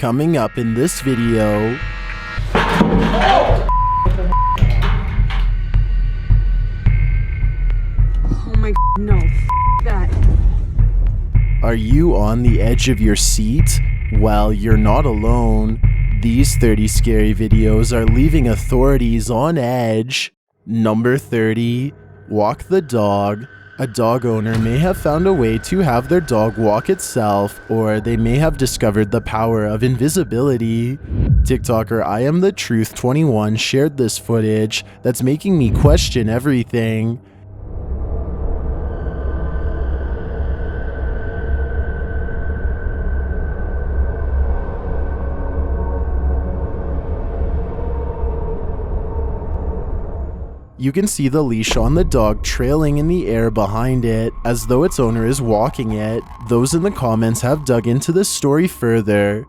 Coming up in this video. Oh my no, that. Are you on the edge of your seat? Well, you're not alone. These 30 scary videos are leaving authorities on edge. Number 30, walk the dog. A dog owner may have found a way to have their dog walk itself, or they may have discovered the power of invisibility. TikToker I Am The Truth 21 shared this footage that's making me question everything. You can see the leash on the dog trailing in the air behind it, as though its owner is walking it. Those in the comments have dug into this story further.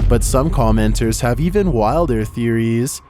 But some commenters have even wilder theories.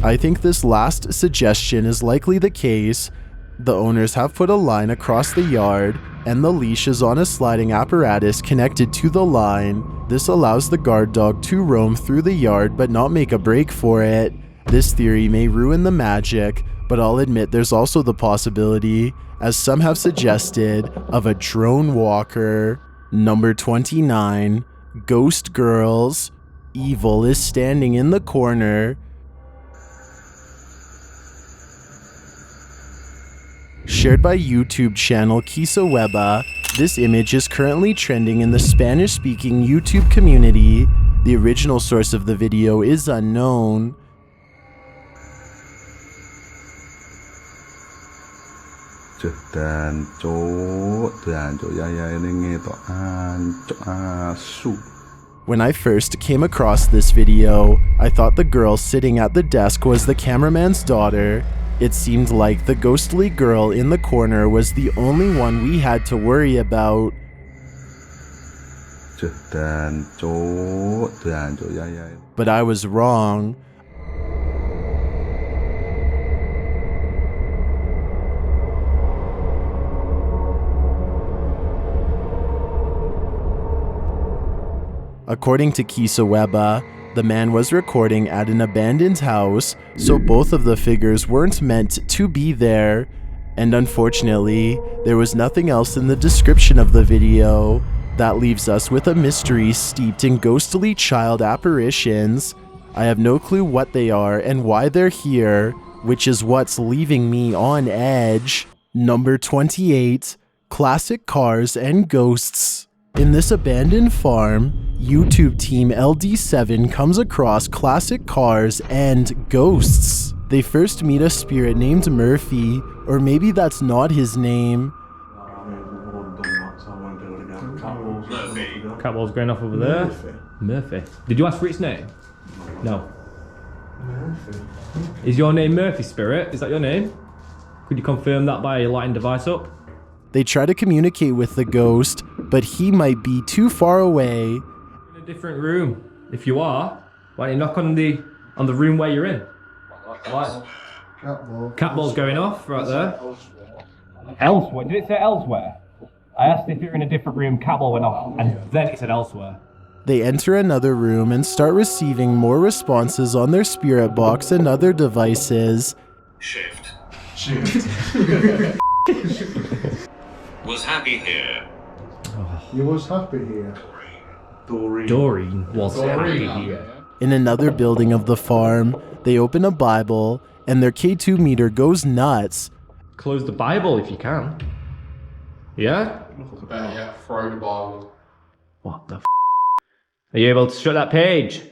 I think this last suggestion is likely the case. The owners have put a line across the yard, and the leash is on a sliding apparatus connected to the line. This allows the guard dog to roam through the yard but not make a break for it. This theory may ruin the magic, but I'll admit there's also the possibility, as some have suggested, of a drone walker. Number 29, Ghost Girls. Evil is standing in the corner. Shared by YouTube channel Kisaweba, this image is currently trending in the Spanish-speaking YouTube community. The original source of the video is unknown. When I first came across this video, I thought the girl sitting at the desk was the cameraman's daughter. It seemed like the ghostly girl in the corner was the only one we had to worry about. But I was wrong. According to Kisaweba, the man was recording at an abandoned house, so both of the figures weren't meant to be there. And unfortunately, there was nothing else in the description of the video. That leaves us with a mystery steeped in ghostly child apparitions. I have no clue what they are and why they're here, which is what's leaving me on edge. Number 28, classic cars and ghosts. In this abandoned farm, YouTube team LD7 comes across classic cars and ghosts. They first meet a spirit named Murphy, or maybe that's not his name. Catwall's going off over there. Murphy. Did you ask for its name? No. Murphy. Is your name Murphy, Spirit? Is that your name? Could you confirm that by lighting device up? They try to communicate with the ghost, but he might be too far away. In a different room. If you are, why don't you knock on the room where you're in? What? Catball's going off right there. Elsewhere? Did it say elsewhere? I asked if you're in a different room, Catball went off, and then it said elsewhere. They enter another room and start receiving more responses on their spirit box and other devices. Shift. Was happy here. You was happy here. Doreen was happy here. In another building of the farm, they open a Bible, and their K2 meter goes nuts. Close the Bible if you can. Yeah? Yeah, throw the Bible. What the f***? Are you able to shut that page?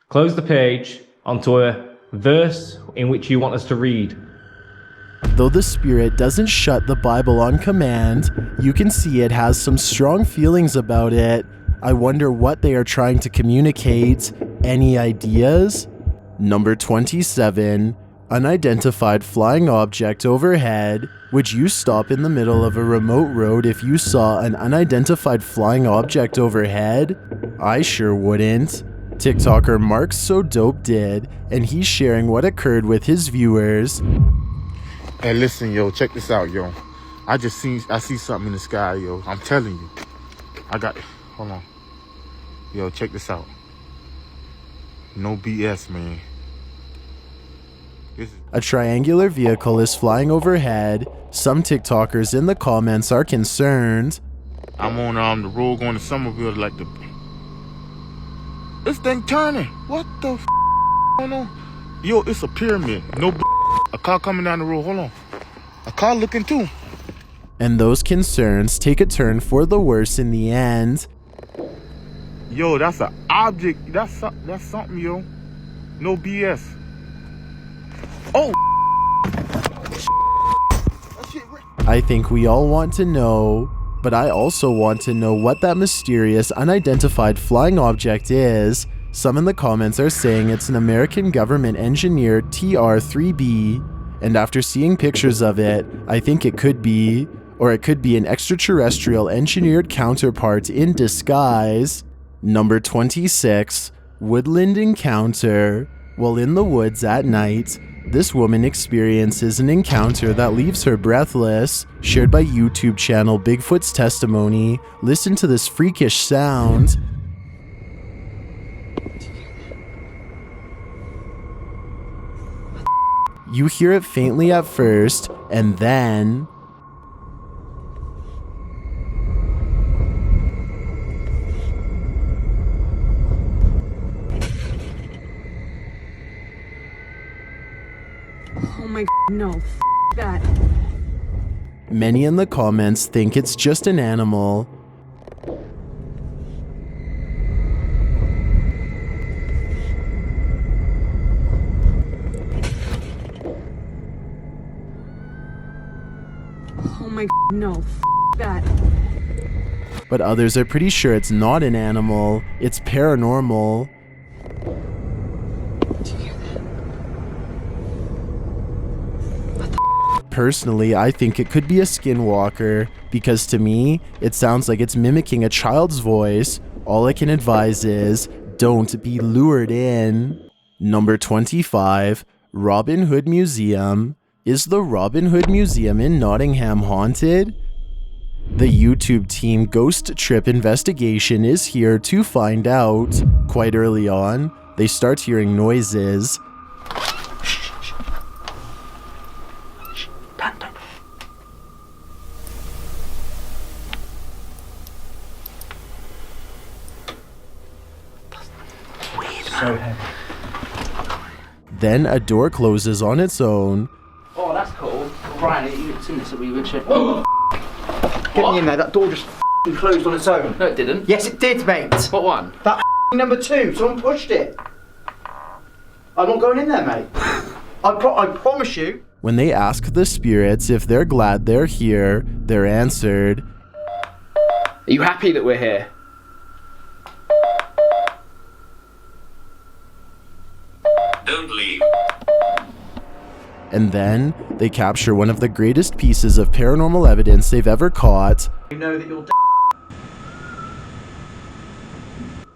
Close the page onto a verse in which you want us to read. Though the spirit doesn't shut the Bible on command, you can see it has some strong feelings about it. I wonder what they are trying to communicate. Any ideas? Number 27. Unidentified flying object overhead. Would you stop in the middle of a remote road if you saw an unidentified flying object overhead? I sure wouldn't. TikToker Mark So Dope did, and he's sharing what occurred with his viewers. Hey, listen, yo, check this out, yo. I see something in the sky, yo. I'm telling you. Hold on. Yo, check this out. No BS, man. A triangular vehicle is flying overhead. Some TikTokers in the comments are concerned. I'm on the road going to Somerville like this thing turning. What the f going on? Yo, it's a pyramid. No a car coming down the road. Hold on. A car looking too. And those concerns take a turn for the worse in the end. Yo, that's an object. That's something, yo. No BS. Oh. I think we all want to know, but I also want to know what that mysterious unidentified flying object is. Some in the comments are saying it's an American government engineered TR-3B, and after seeing pictures of it, I think it could be, or it could be an extraterrestrial engineered counterpart in disguise. Number 26. Woodland encounter. While in the woods at night, this woman experiences an encounter that leaves her breathless. Shared by YouTube channel Bigfoot's Testimony. Listen to this freakish sound. You hear it faintly at first, and then... Oh my no, that. Many in the comments think it's just an animal. Oh my no, that. But others are pretty sure it's not an animal, it's paranormal. Personally, I think it could be a skinwalker, because to me, it sounds like it's mimicking a child's voice. All I can advise is, don't be lured in. Number 25. Robin Hood Museum. Is the Robin Hood Museum in Nottingham haunted? The YouTube team Ghost Trip Investigation is here to find out. Quite early on, they start hearing noises. Then a door closes on its own. Oh, that's cool. Ryan, you've seen this that we were check. Oh, get me in there. That door just closed on its own. No, it didn't. Yes, it did, mate. What one? That number 2. Someone pushed it. I'm not going in there, mate. I promise you. When they ask the spirits if they're glad they're here, they're answered, "Are you happy that we're here?" Don't leave. And then they capture one of the greatest pieces of paranormal evidence they've ever caught. You know that you're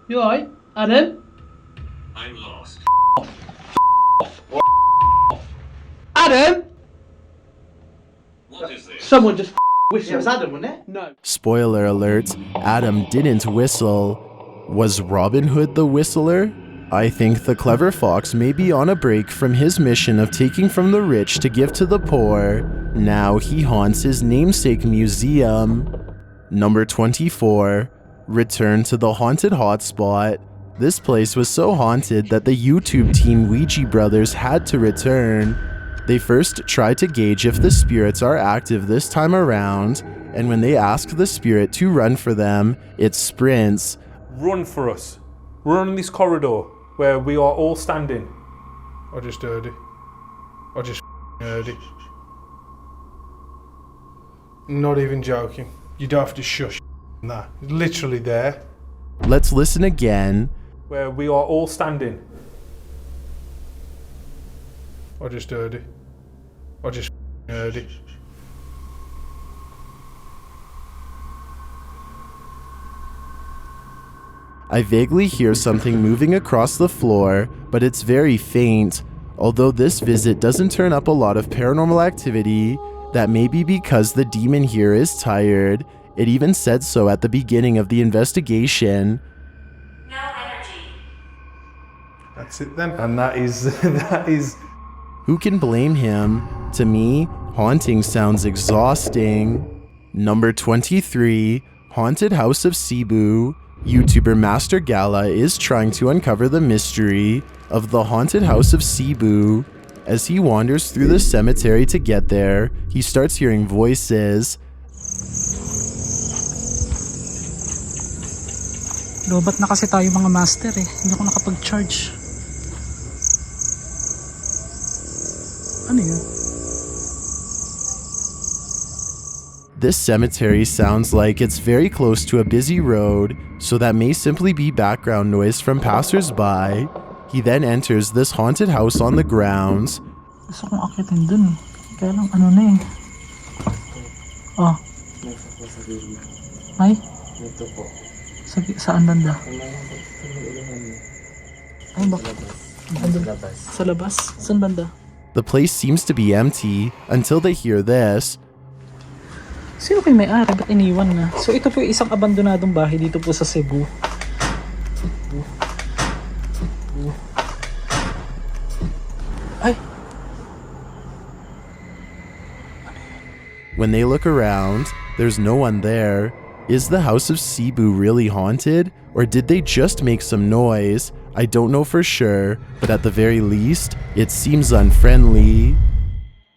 You alright, Adam? I'm lost. Adam? What is this? Someone just whistled. Yeah, it was Adam, wasn't it? No. Spoiler alert, Adam didn't whistle. Was Robin Hood the whistler? I think the clever fox may be on a break from his mission of taking from the rich to give to the poor. Now he haunts his namesake museum. Number 24. Return to the haunted hotspot. This place was so haunted that the YouTube team Ouija Brothers had to return. They first try to gauge if the spirits are active this time around, and when they ask the spirit to run for them, it sprints. Run for us. Run this corridor where we are all standing. I just heard it. I just heard it. Not even joking. You don't have to shush. Nah, it's literally there. Let's listen again. Where we are all standing. I just heard it. I just heard it. I vaguely hear something moving across the floor, but it's very faint. Although this visit doesn't turn up a lot of paranormal activity, that may be because the demon here is tired. It even said so at the beginning of the investigation. No energy. That's it then. And that is Who can blame him? To me, haunting sounds exhausting. Number 23, Haunted House of Cebu. YouTuber Master Gala is trying to uncover the mystery of the Haunted House of Cebu. As he wanders through the cemetery to get there, he starts hearing voices. Lobat na kasi tayo mga master eh. Hindi ako nakapag-charge. Ano yun? This cemetery sounds like it's very close to a busy road, so that may simply be background noise from passers-by. He then enters this haunted house on the grounds. Gusto kong akitin dun. Kaya lang ano na eh. Oh. Ay? Saan banda? Ay baka. Sa labas? Saan banda? The place seems to be empty until they hear this. Sino kayo may-ari? Ba't iniwan na? So ito po yung isang abandonadong bahay dito po sa Cebu. Ay! When they look around, there's no one there. Is the House of Cebu really haunted? Or did they just make some noise? I don't know for sure, but at the very least, it seems unfriendly.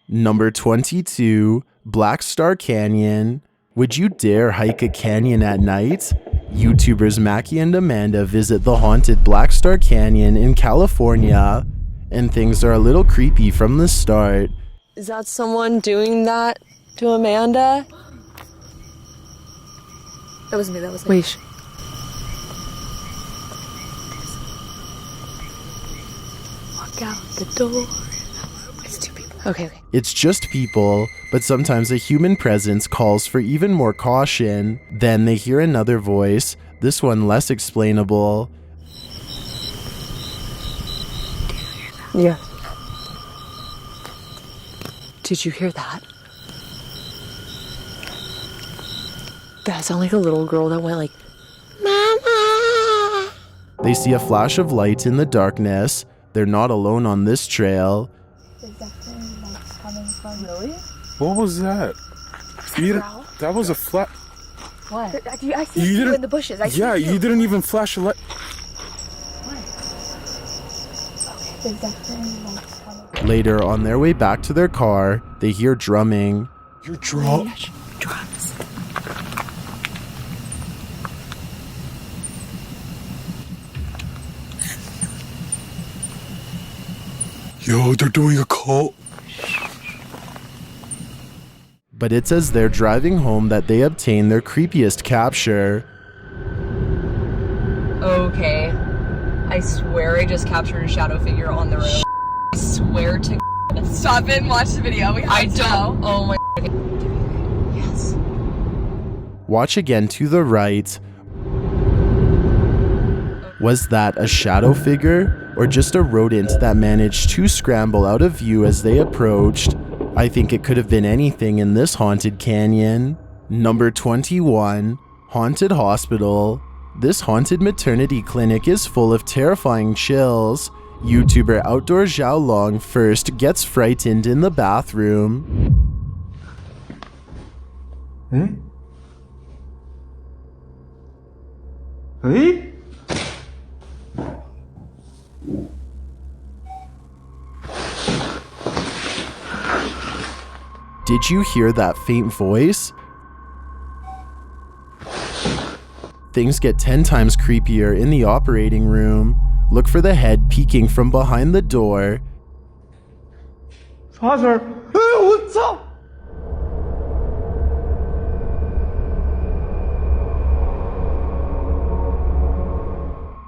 Number 22, Black Star Canyon. Would you dare hike a canyon at night? YouTubers Mackie and Amanda visit the haunted Black Star Canyon in California, and things are a little creepy from the start. Is that someone doing that to Amanda? That was me, that was me. Wait. Walk out the door. It's two people. Okay. It's just people, but sometimes a human presence calls for even more caution. Then they hear another voice, this one less explainable. Yeah. Did you hear that? That sounded like a little girl that went like, Mama! They see a flash of light in the darkness. They're not alone on this trail. Really? What was that? That was a flash. What? I see you in the bushes. You didn't even flash a light. Later, on their way back to their car, they hear drumming. You're drunk. Drums. Yo, they're doing a cult. But it's as they're driving home that they obtain their creepiest capture. Okay. I swear I just captured a shadow figure on the road. I swear to stop it and watch the video. I don't. Oh my. Yes. Watch again to the right. Was that a shadow figure or just a rodent that managed to scramble out of view as they approached? I think it could have been anything in this haunted canyon. Number 21, Haunted Hospital. This haunted maternity clinic is full of terrifying chills. YouTuber Outdoor Zhao Long first gets frightened in the bathroom. Hey? Hey? Did you hear that faint voice? Things get 10 times creepier in the operating room. Look for the head peeking from behind the door. Father! Hey, what's up?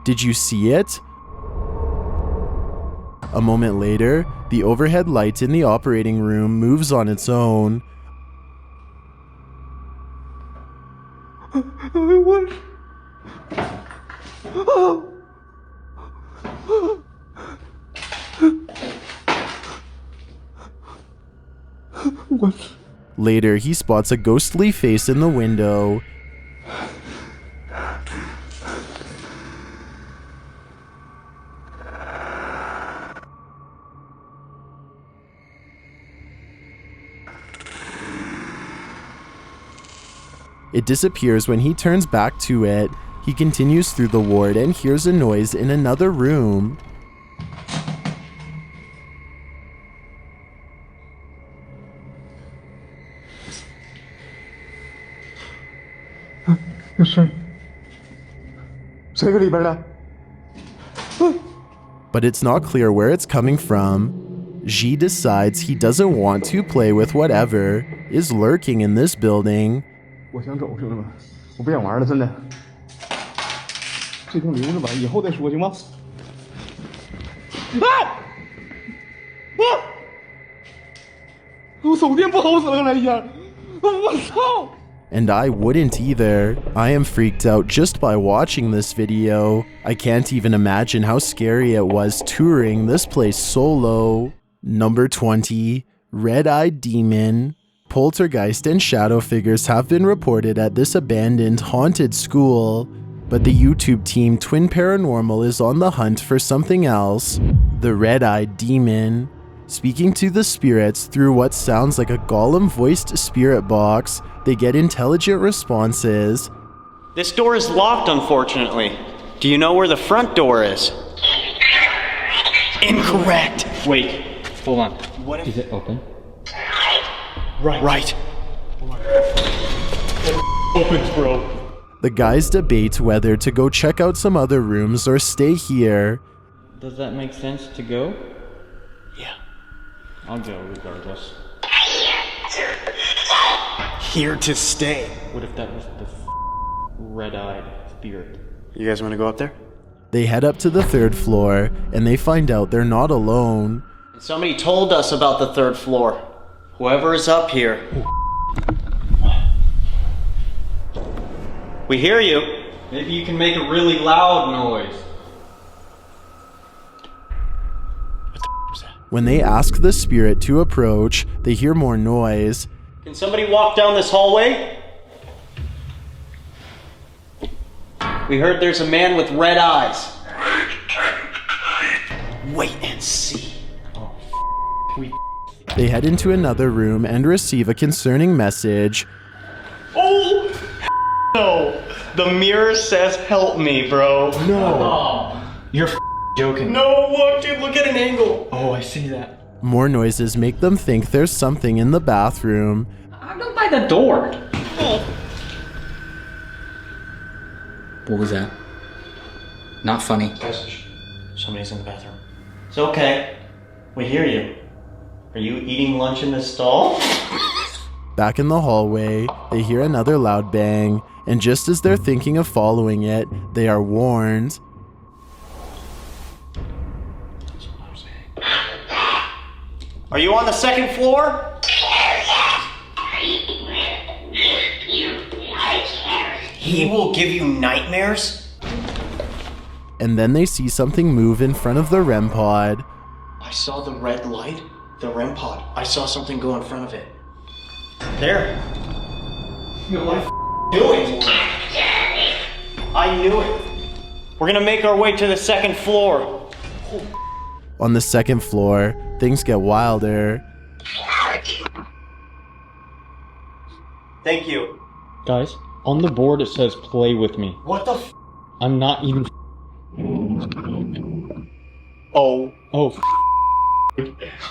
Did you see it? A moment later, the overhead light in the operating room moves on its own. Later, he spots a ghostly face in the window. It disappears when he turns back to it. He continues through the ward and hears a noise in another room. But it's not clear where it's coming from. Ji decides he doesn't want to play with whatever is lurking in this building. 我想走，兄弟们，我不想玩了，真的。这趟留着吧，以后再说，行吗？啊！啊！我手电不好使了，刚才一下，我操！ And I wouldn't either. I am freaked out just by watching this video. I can't even imagine how scary it was touring this place solo. Number 20, Red-Eyed Demon. Poltergeist and shadow figures have been reported at this abandoned haunted school, but the YouTube team Twin Paranormal is on the hunt for something else. The Red-Eyed Demon. Speaking to the spirits through what sounds like a golem-voiced spirit box, they get intelligent responses. This door is locked, unfortunately. Do you know where the front door is? Incorrect. Wait, hold on. What if... Is it open? Right. Opens, bro. The guys debate whether to go check out some other rooms or stay here. Does that make sense to go? Yeah. I'll go regardless. Here to stay. What if that was the red-eyed spirit? You guys want to go up there? They head up to the 3rd floor, and they find out they're not alone. Somebody told us about the 3rd floor. Whoever is up here. We hear you. Maybe you can make a really loud noise. When they ask the spirit to approach, they hear more noise. Can somebody walk down this hallway? We heard there's a man with red eyes. Wait and see. They head into another room and receive a concerning message. Oh, no. The mirror says help me, bro. No. You're joking. No, look, dude, look at an angle. Oh, I see that. More noises make them think there's something in the bathroom. I'm not by the door. What was that? Not funny. Somebody's in the bathroom. It's okay. We hear you. Are you eating lunch in the stall? Back in the hallway, they hear another loud bang, and just as they're thinking of following it, they are warned. Are you on the 2nd floor? He will give you nightmares? And then they see something move in front of the REM pod. I saw the red light, the REM pod. I saw something go in front of it. There. What are you doing? I knew it. We're gonna make our way to the 2nd floor. On the 2nd floor, things get wilder. Thank you. Guys, on the board it says play with me. What the f? I'm not even. Oh.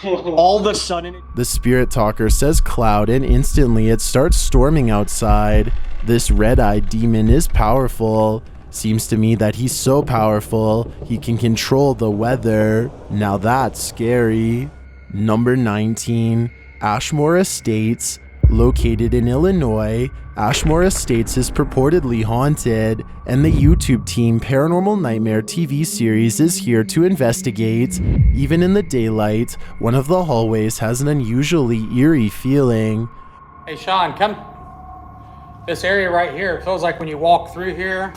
All of a sudden. The spirit talker says cloud, and instantly it starts storming outside. This red-eyed demon is powerful. Seems to me that he's so powerful, he can control the weather. Now that's scary. Number 19, Ashmore Estates. Located in Illinois, Ashmore Estates is purportedly haunted, and the YouTube team Paranormal Nightmare TV series is here to investigate. Even in the daylight, one of the hallways has an unusually eerie feeling. Hey Sean, come. This area right here, it feels like when you walk through here,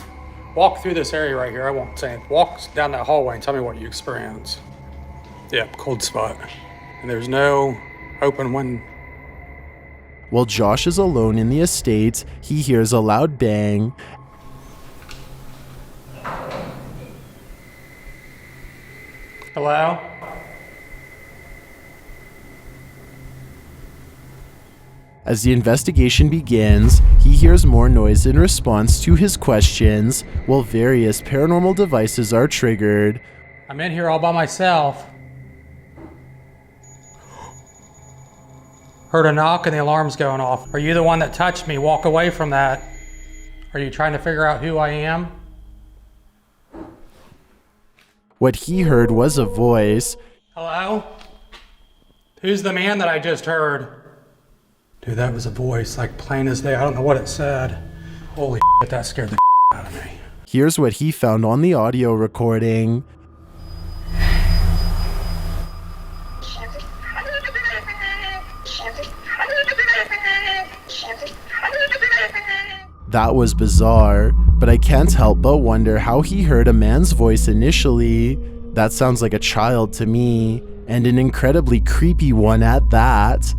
walk through this area right here, I won't say it. Walk down that hallway and tell me what you experience. Yep, cold spot. And there's no open window. While Josh is alone in the estate, he hears a loud bang. Hello? As the investigation begins, he hears more noise in response to his questions, while various paranormal devices are triggered. I'm in here all by myself. Heard a knock and the alarm's going off. Are you the one that touched me? Walk away from that. Are you trying to figure out who I am? What he heard was a voice. Hello? Who's the man that I just heard? Dude, that was a voice, like plain as day. I don't know what it said. Holy shit, that scared the out of me. Here's what he found on the audio recording. That was bizarre, but I can't help but wonder how he heard a man's voice initially. That sounds like a child to me, and an incredibly creepy one at that.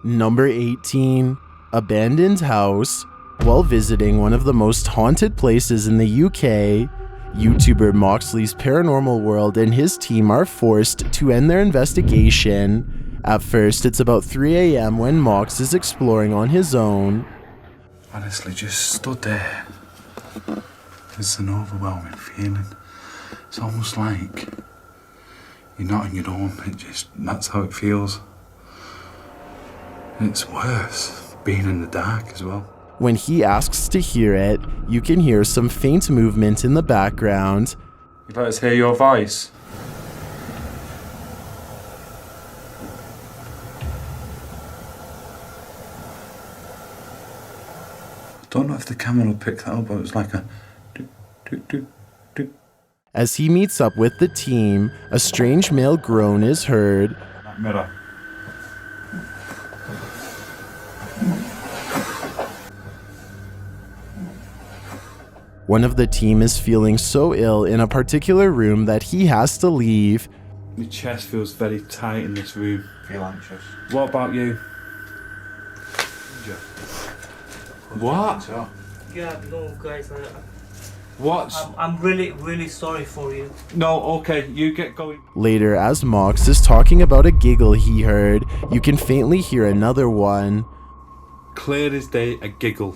Number 18, abandoned house. While visiting one of the most haunted places in the UK, YouTuber Moxley's Paranormal World and his team are forced to end their investigation. At first, it's about 3 a.m. when Mox is exploring on his own. Honestly, just stood there. It's an overwhelming feeling. It's almost like you're not in your own. That's how it feels. It's worse being in the dark as well. When he asks to hear it, you can hear some faint movement in the background. You'd like us to hear your voice? I don't know if the camera will pick that up, but it was like a do. As he meets up with the team, a strange male groan is heard. That mirror. One of the team is feeling so ill in a particular room that he has to leave. My chest feels very tight in this room. Feel anxious. What about you? What? Yeah, no, guys. What? I'm really sorry for you. No, okay, you get going. Later, as Mox is talking about a giggle he heard, you can faintly hear another one. Clear as day, a giggle.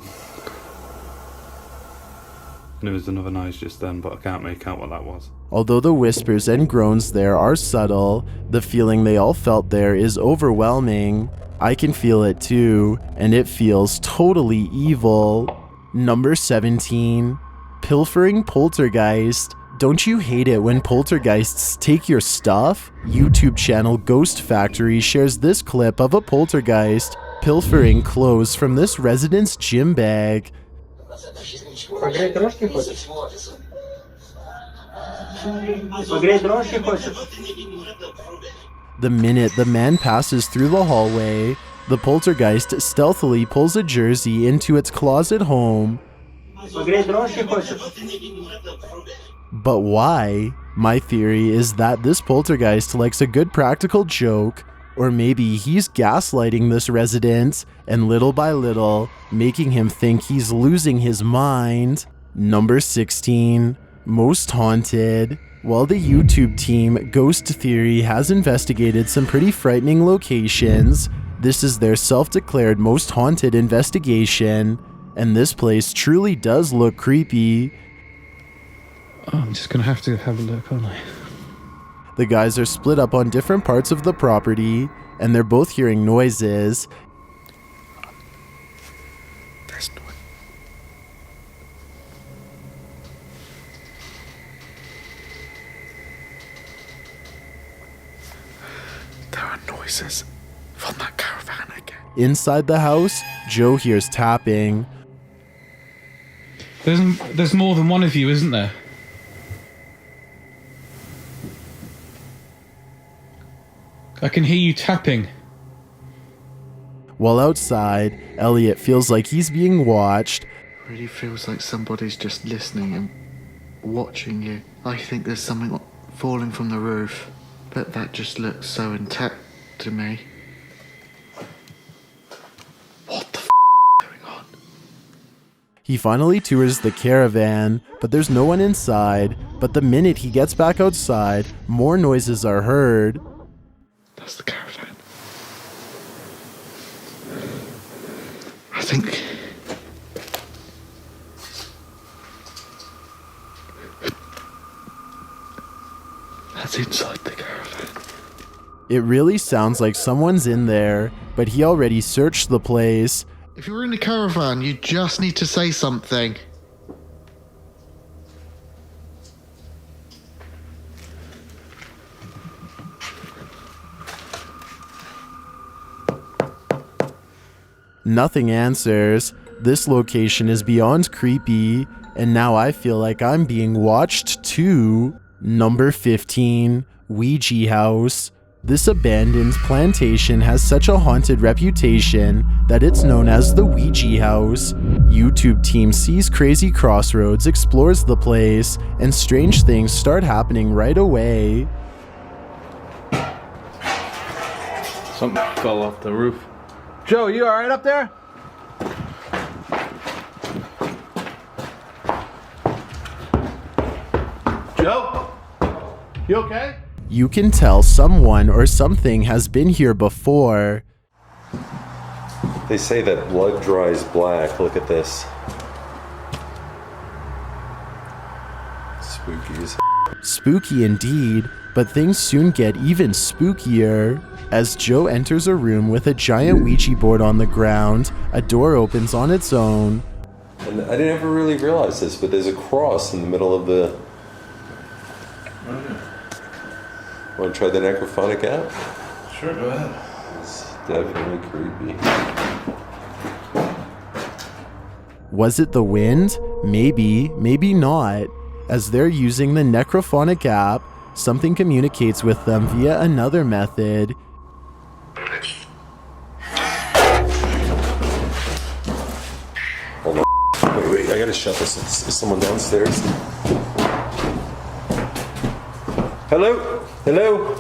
And there was another noise just then, but I can't make out what that was. Although the whispers and groans there are subtle, the feeling they all felt there is overwhelming. I can feel it too, and it feels totally evil. Number 17, pilfering poltergeist. Don't you hate it when poltergeists take your stuff? YouTube channel Ghost Factory shares this clip of a poltergeist pilfering clothes from this resident's gym bag. The minute the man passes through the hallway, the poltergeist stealthily pulls a jersey into its closet home. But why? My theory is that this poltergeist likes a good practical joke, or maybe he's gaslighting this resident, and little by little, making him think he's losing his mind. Number 16, most haunted. While the YouTube team Ghost Theory has investigated some pretty frightening locations, this is their self-declared most haunted investigation, and this place truly does look creepy. Oh, I'm just gonna have to have a look, aren't I? The guys are split up on different parts of the property, and they're both hearing noises. There's noise. There are noises from that caravan again. Inside the house, Joe hears tapping. There's more than one of you, isn't there? I can hear you tapping. While outside, Elliot feels like he's being watched. Really feels like somebody's just listening and watching you. I think there's something falling from the roof, but that just looks so intact to me. What the f going on? He finally tours the caravan, but there's no one inside. But the minute he gets back outside, more noises are heard. That's the caravan. I think... that's inside the caravan. It really sounds like someone's in there, but he already searched the place. If you're in a caravan, you just need to say something. Nothing answers. This location is beyond creepy, and now I feel like I'm being watched too. Number 15, Ouija House. This abandoned plantation has such a haunted reputation that it's known as the Ouija House. YouTube team sees Crazy Crossroads, explores the place, and strange things start happening right away. Something fell off the roof. Joe, you alright up there? Joe? You okay? You can tell someone or something has been here before. They say that blood dries black. Look at this. Spooky as Spooky indeed, but things soon get even spookier. As Joe enters a room with a giant Ouija board on the ground, a door opens on its own. And I didn't ever really realize this, but there's a cross in the middle of the... Want to try the necrophonic app? Sure, go ahead. It's definitely creepy. Was it the wind? Maybe, maybe not. As they're using the necrophonic app, something communicates with them via another method. Hold on. Wait, I gotta shut this. Is someone downstairs? Hello? Hello?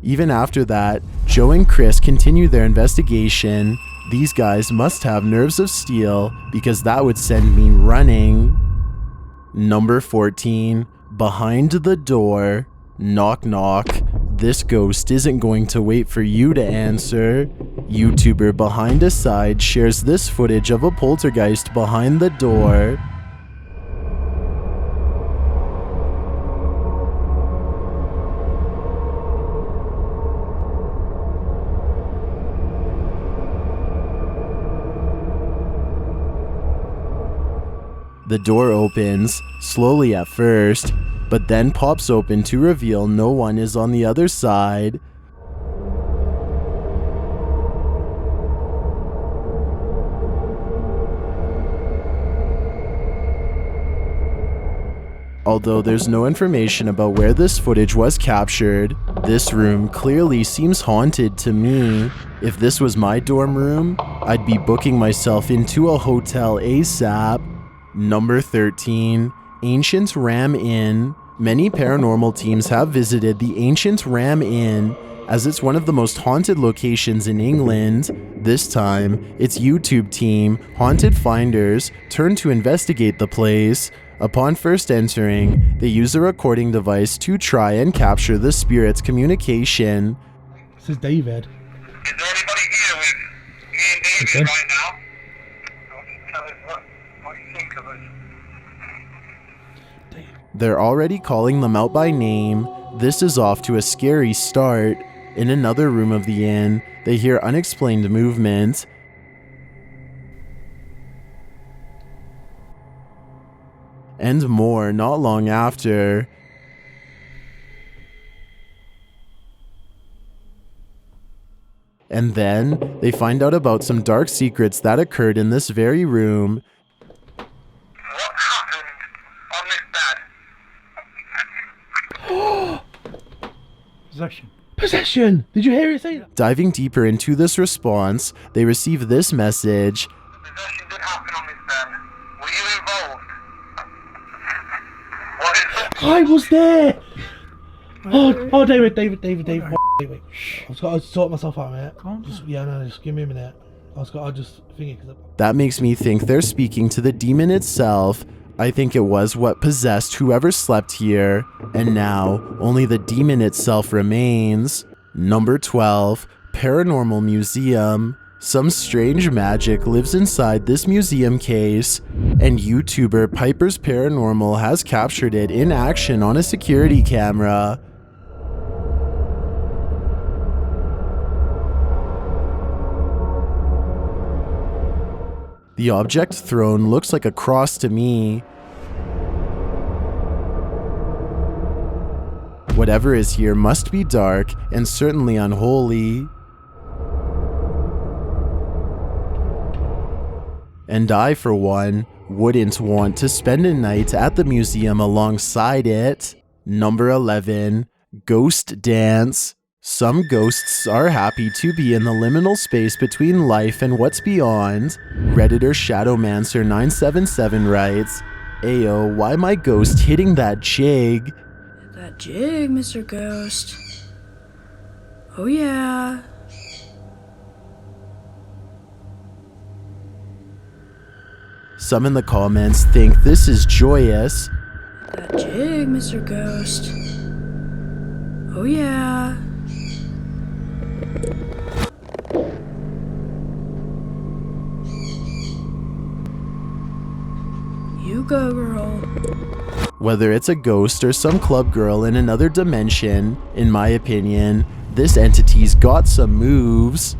Even after that, Joe and Chris continue their investigation. These guys must have nerves of steel because that would send me running. Number 14, behind the door. Knock knock. This ghost isn't going to wait for you to answer. YouTuber Behind a Side shares this footage of a poltergeist behind the door. The door opens, slowly at first, but then pops open to reveal no one is on the other side. Although there's no information about where this footage was captured, this room clearly seems haunted to me. If this was my dorm room, I'd be booking myself into a hotel ASAP. Number 13, Ancient Ram Inn. Many paranormal teams have visited the Ancient Ram Inn, as it's one of the most haunted locations in England. This time, its YouTube team, Haunted Finders, turned to investigate the place. Upon first entering, they use a recording device to try and capture the spirit's communication. This is David. Okay. They're already calling them out by name. This is off to a scary start. In another room of the inn, they hear unexplained movement. And more not long after. And then they find out about some dark secrets that occurred in this very room. Possession. Possession! Did you hear it say that? Diving deeper into this response, they receive this message. I was there! Oh, David. Wait. I've got to sort myself out, mate. Just give me a minute. I'll just think it. That makes me think they're speaking to the demon itself. I think it was what possessed whoever slept here, and now only the demon itself remains. Number 12, Paranormal Museum. Some strange magic lives inside this museum case, and YouTuber Piper's Paranormal has captured it in action on a security camera. The object thrown looks like a cross to me. Whatever is here must be dark and certainly unholy. And I, for one, wouldn't want to spend a night at the museum alongside it. Number 11, Ghost Dance. Some ghosts are happy to be in the liminal space between life and what's beyond. Redditor Shadowmancer977 writes, "Ayo, why my ghost hitting that jig?" That jig, Mr. Ghost. Oh yeah. Some in the comments think this is joyous. That jig, Mr. Ghost. Oh yeah. You go, girl. Whether it's a ghost or some club girl in another dimension, in my opinion, this entity's got some moves.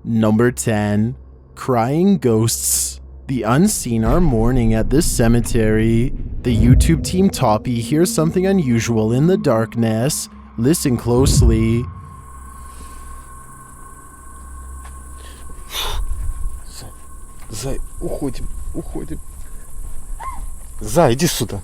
Number 10, Crying Ghosts. The unseen are mourning at this cemetery. The YouTube team Toppy hears something unusual in the darkness. Listen closely. Зай, уходим. Зай, иди сюда.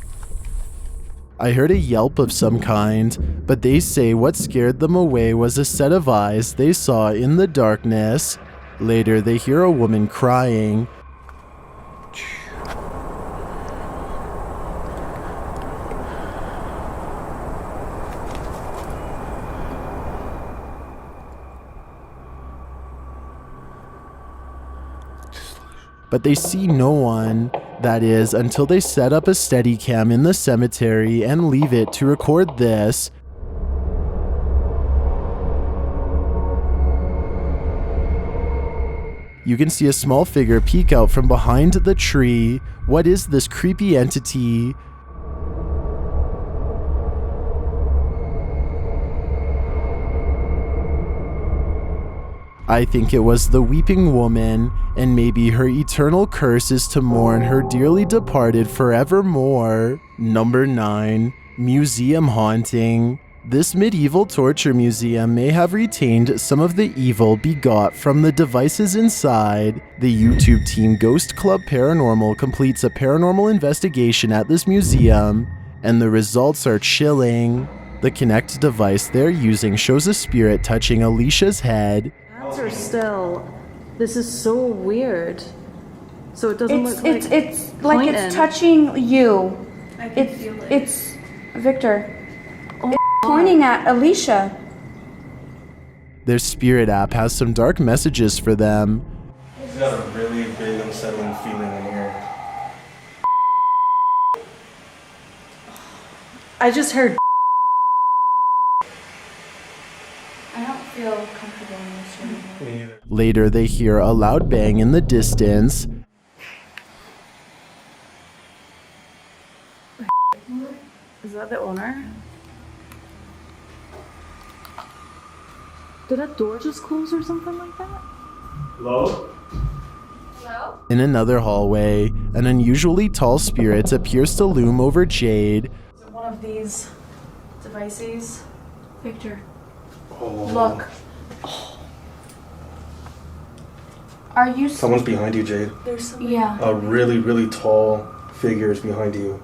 I heard a yelp of some kind, but they say what scared them away was a set of eyes they saw in the darkness. Later, they hear a woman crying. But they see no one. That is, until they set up a Steadicam in the cemetery and leave it to record this. You can see a small figure peek out from behind the tree. What is this creepy entity? I think it was the weeping woman, and maybe her eternal curse is to mourn her dearly departed forevermore. Number 9, Museum Haunting. This medieval torture museum may have retained some of the evil begot from the devices inside. The YouTube team Ghost Club Paranormal completes a paranormal investigation at this museum, and the results are chilling. The Kinect device they're using shows a spirit touching Alicia's head. Are still. This is so weird. So it doesn't look like it's like it's touching you. It's Victor. It's pointing at Alicia. Their spirit app has some dark messages for them. I've got a really big unsettling feeling in here. I just heard. I don't feel comfortable in this room. Me either. Later, they hear a loud bang in the distance. Is that the owner? Did that door just close or something like that? Hello? Hello? In another hallway, an unusually tall spirit appears to loom over Jade. Is it one of these devices? Victor. Oh. Look. Are you? Someone's behind you, Jade. Yeah. A really, really tall figure is behind you.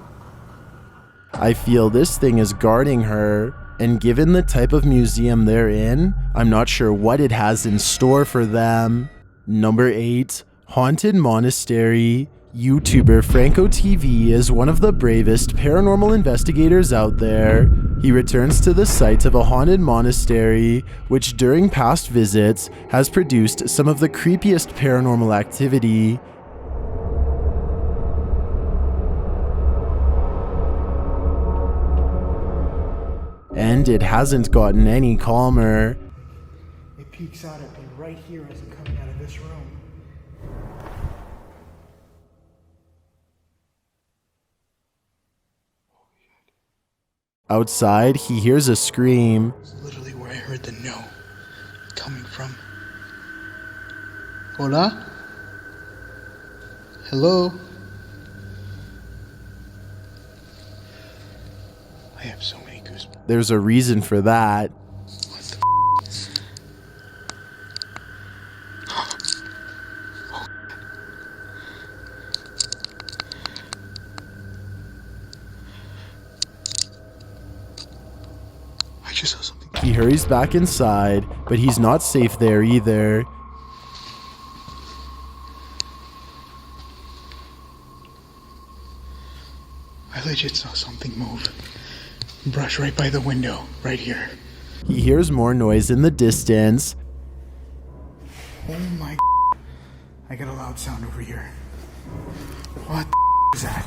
I feel this thing is guarding her, and given the type of museum they're in, I'm not sure what it has in store for them. Number 8, Haunted Monastery. YouTuber Franco TV is one of the bravest paranormal investigators out there. He returns to the site of a haunted monastery, which during past visits has produced some of the creepiest paranormal activity. And it hasn't gotten any calmer. It peeks out at me right here as I'm coming out of this room. Outside, he hears a scream. It's literally where I heard the no coming from. Hola? Hello? I have so many goosebumps. There's a reason for that. I just saw something. He hurries back inside, but he's not safe there either. I legit saw something move. Brush right by the window, right here. He hears more noise in the distance. Oh my. I got a loud sound over here. What is that?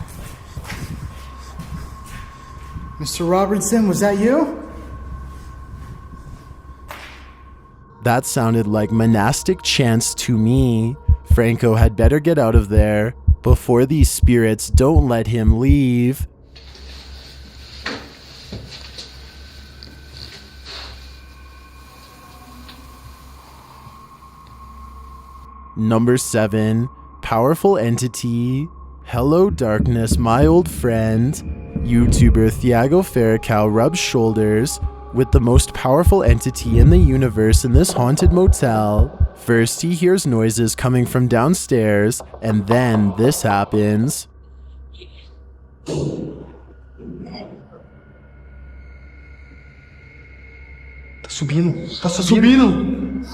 Mr. Robertson, was that you? That sounded like monastic chants to me. Franco had better get out of there before these spirits don't let him leave. Number 7, Powerful Entity. Hello darkness, my old friend. YouTuber Thiago Ferracao rubs shoulders with the most powerful entity in the universe in this haunted motel. First, he hears noises coming from downstairs, and then this happens. Tá subindo. Tá subindo.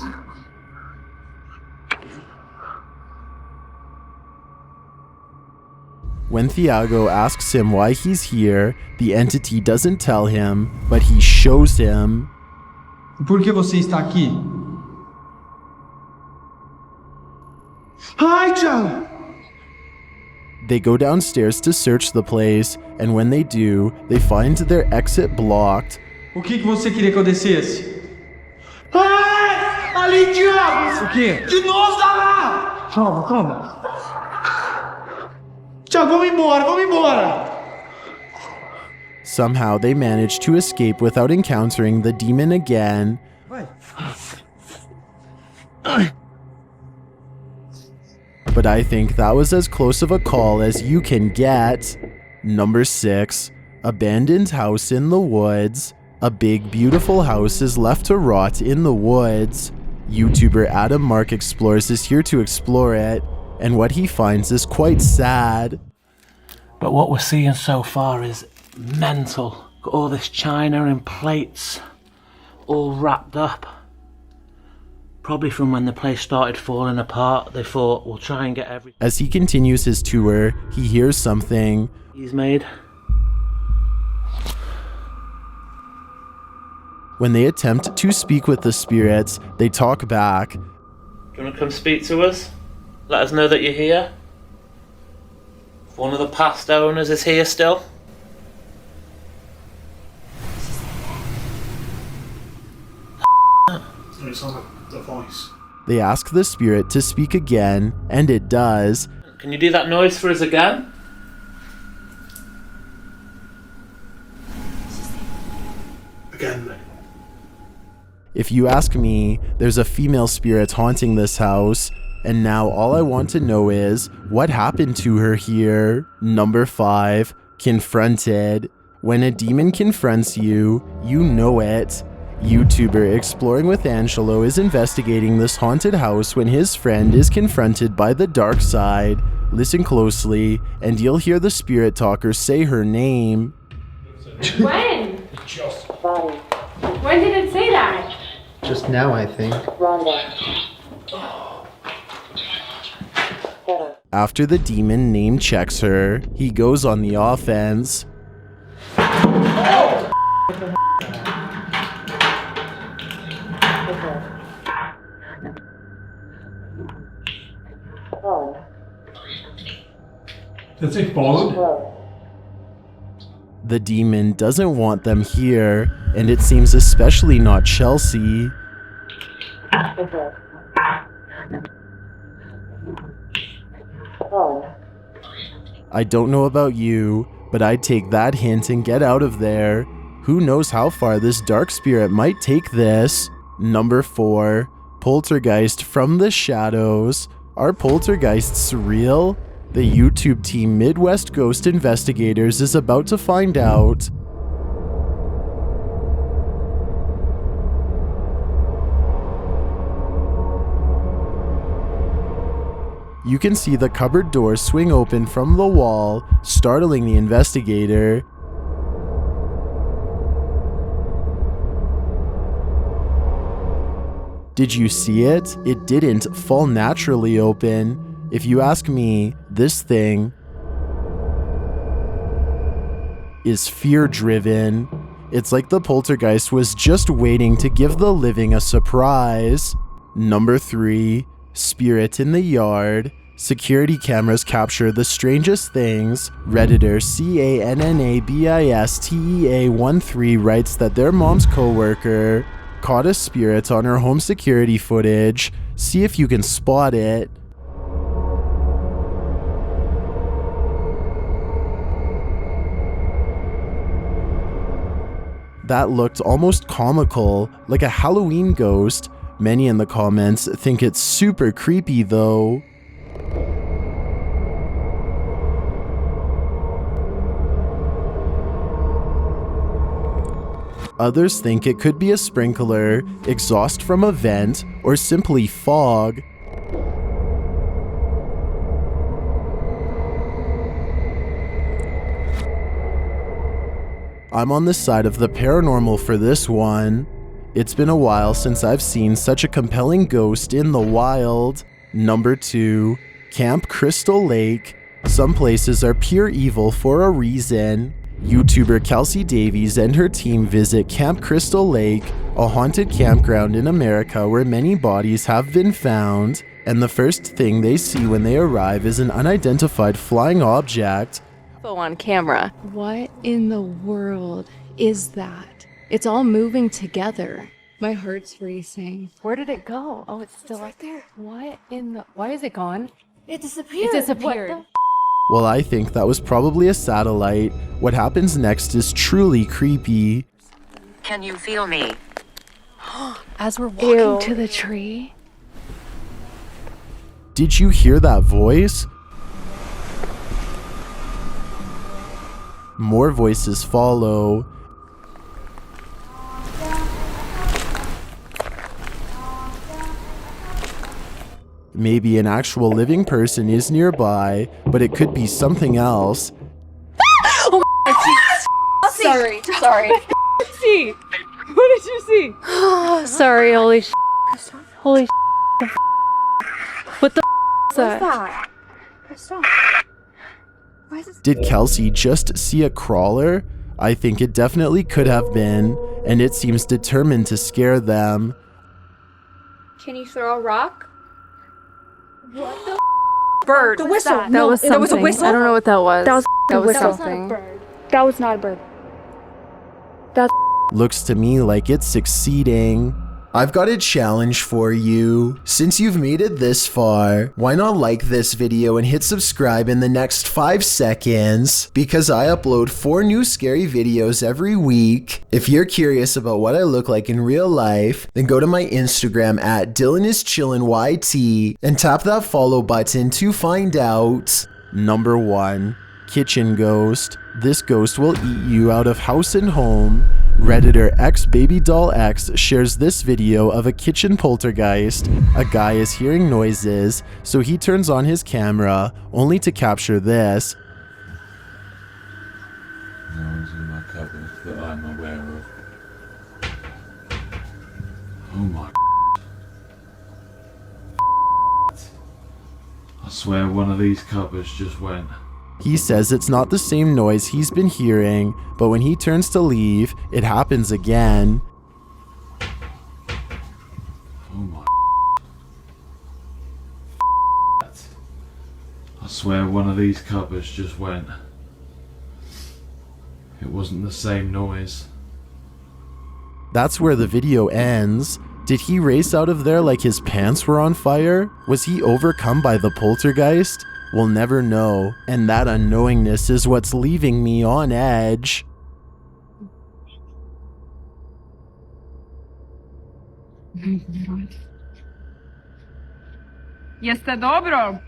When Thiago asks him why he's here, the entity doesn't tell him, but he shows him. Por que você está aqui? Hi, Joe! They go downstairs to search the place, and when they do, they find their exit blocked. O que você queria que eu descesse? Ai! Ali, diabo! O quê? De novo, tá lá! Calma, calma. Tchau, vamos embora! Somehow they manage to escape without encountering the demon again. But I think that was as close of a call as you can get. Number 6, Abandoned House in the Woods. A big, beautiful house is left to rot in the woods. YouTuber Adam Mark Explores is here to explore it, and what he finds is quite sad. But what we're seeing so far is mental. Got all this china and plates all wrapped up. Probably from when the place started falling apart, they thought, we'll try and get everything. As he continues his tour, he hears something. He's made. When they attempt to speak with the spirits, they talk back. Do you want to come speak to us? Let us know that you're here. If one of the past owners is here still. It sounds like the voice. They ask the spirit to speak again, and it does. Can you do that noise for us again? Again. If you ask me, there's a female spirit haunting this house, and now all I want to know is, what happened to her here? Number 5, Confronted. When a demon confronts you, you know it. YouTuber Exploring with Angelo is investigating this haunted house when his friend is confronted by the dark side. Listen closely, and you'll hear the spirit talker say her name. When? When did it say that? Just now, I think. After the demon name checks her, he goes on the offense. Does it fall? The demon doesn't want them here, and it seems especially not Chelsea. I don't know about you, but I'd take that hint and get out of there. Who knows how far this dark spirit might take this? Number 4, Poltergeist from the Shadows. Are poltergeists real? The YouTube team Midwest Ghost Investigators is about to find out. You can see the cupboard door swing open from the wall, startling the investigator. Did you see it? It didn't fall naturally open. If you ask me, this thing is fear-driven. It's like the poltergeist was just waiting to give the living a surprise. Number 3, Spirit in the Yard. Security cameras capture the strangest things. Redditor CANNABISTEA13 writes that their mom's coworker caught a spirit on her home security footage. See if you can spot it. That looked almost comical, like a Halloween ghost. Many in the comments think it's super creepy though. Others think it could be a sprinkler, exhaust from a vent, or simply fog. I'm on the side of the paranormal for this one. It's been a while since I've seen such a compelling ghost in the wild. Number 2, Camp Crystal Lake. Some places are pure evil for a reason. YouTuber Kelsey Davies and her team visit Camp Crystal Lake, a haunted campground in America where many bodies have been found. And the first thing they see when they arrive is an unidentified flying object. On camera. What in the world is that? It's all moving together. My heart's racing. Where did it go? Oh, it's still up there. What in the... Why is it gone? It disappeared. It disappeared. Well, I think that was probably a satellite. What happens next is truly creepy. Can you feel me? As we're walking to the tree. Did you hear that voice? More voices follow. Maybe an actual living person is nearby, but it could be something else. Oh my Sorry. See? What did you see? Sorry, holy sh**. Holy sh**. What the is that? Did Kelsey just see a crawler? I think it definitely could have been, and it seems determined to scare them. Can you throw a rock? What the bird? The whistle. That was something. That was a whistle. I don't know what that was. That was something. That was not a bird. That's Looks to me like it's succeeding. I've got a challenge for you. Since you've made it this far, why not like this video and hit subscribe in the next 5 seconds? Because I upload 4 new scary videos every week. If you're curious about what I look like in real life, then go to my Instagram at DylanIsChillinYT and tap that follow button to find out. Number 1. Kitchen Ghost. This ghost will eat you out of house and home. Redditor XBabyDollX shares this video of a kitchen poltergeist. A guy is hearing noises, so he turns on his camera, only to capture this. Noise in my cupboard that I'm aware of. Oh my. I swear one of these cupboards just went. He says it's not the same noise he's been hearing, but when he turns to leave, it happens again. Oh my. I swear one of these cupboards just went. It wasn't the same noise. That's where the video ends. Did he race out of there like his pants were on fire? Was he overcome by the poltergeist? We'll never know, and that unknowingness is what's leaving me on edge. Jeste dobro?